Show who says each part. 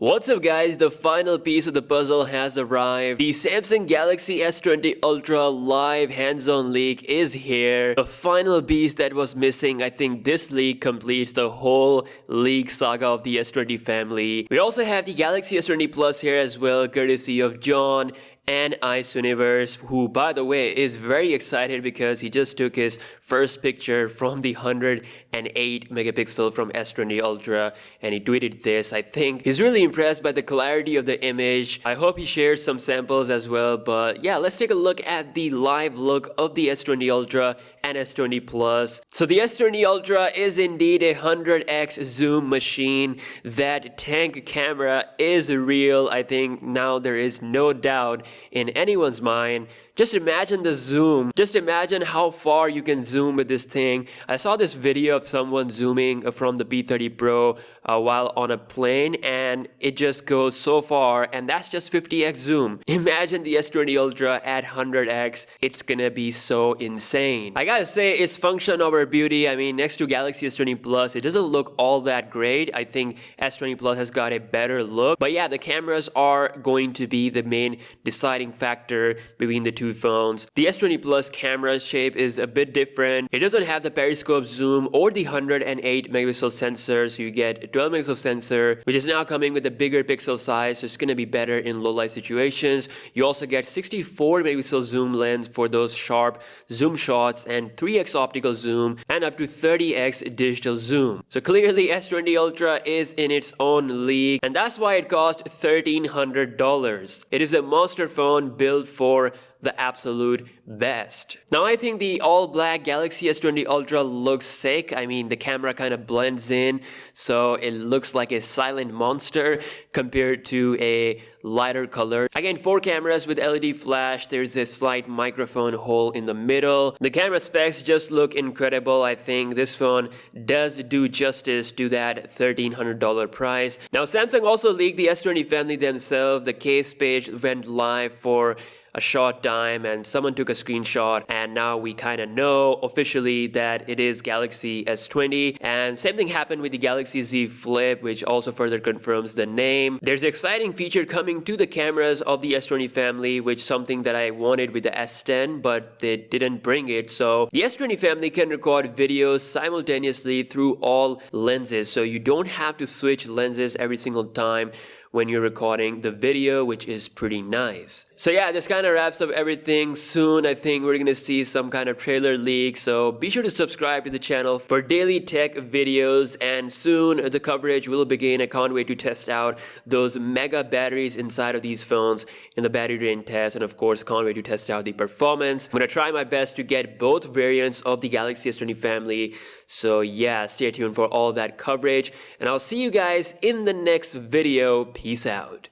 Speaker 1: What's up guys, the final piece of the puzzle has arrived. The Samsung Galaxy S20 Ultra live hands-on leak is here. The final piece that was missing. I think this leak completes the whole leak saga of the S20 family. We also have the Galaxy S20 Plus here as well, courtesy of John and Ice Universe, who by the way is very excited because he just took his first picture from the 108 megapixel from S20 Ultra and he tweeted this. I think he's really impressed by the clarity of the image. I hope he shares some samples as well, but yeah, let's take a look at the live look of the S20 Ultra and S20 Plus. So the S20 Ultra is indeed a 100x zoom machine. That tank camera is real. I think now there is no doubt in anyone's mind. Just imagine the zoom. Just imagine how far you can zoom with this thing. I saw this video of someone zooming from the P30 Pro while on a plane, and it just goes so far, and that's just 50x zoom. Imagine the S20 Ultra at 100x. It's gonna be so insane. I gotta say, it's function over beauty. I mean, next to Galaxy S20 Plus, it doesn't look all that great. I think S20 Plus has got a better look. But yeah, the cameras are going to be the main deciding factor between the two phones. The S20 Plus camera shape is a bit different. It doesn't have the periscope zoom or the 108 megapixel sensor, so you get a 12 megapixel sensor, which is now coming with a bigger pixel size, so it's going to be better in low light situations. You also get 64 megapixel zoom lens for those sharp zoom shots, and 3x optical zoom, and up to 30x digital zoom. So clearly S20 Ultra is in its own league, and that's why it cost $1,300. It is a monster phone built for the absolute best. Now I think the all-black Galaxy S20 Ultra looks sick. I mean, the camera kind of blends in, so it looks like a silent monster compared to a lighter color. Again, 4 cameras with LED flash. There's a slight microphone hole in the middle. The camera specs just look incredible. I think this phone does do justice to that $1,300 price. Now Samsung also leaked the S20 family themselves. The case page went live for a short time and someone took a screenshot, and now we kind of know officially that it is Galaxy S20. And same thing happened with the Galaxy Z Flip, which also further confirms the name. There's an exciting feature coming to the cameras of the S20 family, which something that I wanted with the S10, but they didn't bring it. So the S20 family can record videos simultaneously through all lenses, so you don't have to switch lenses every single time when you're recording the video, which is pretty nice. So yeah, this kind of wraps up everything. Soon I think we're gonna see some kind of trailer leak, so be sure to subscribe to the channel for daily tech videos, and soon the coverage will begin. I can't wait to test out those mega batteries inside of these phones in the battery drain test, and of course I can't wait to test out the performance. I'm gonna try my best to get both variants of the Galaxy S20 family, so yeah, stay tuned for all that coverage, and I'll see you guys in the next video. Peace out.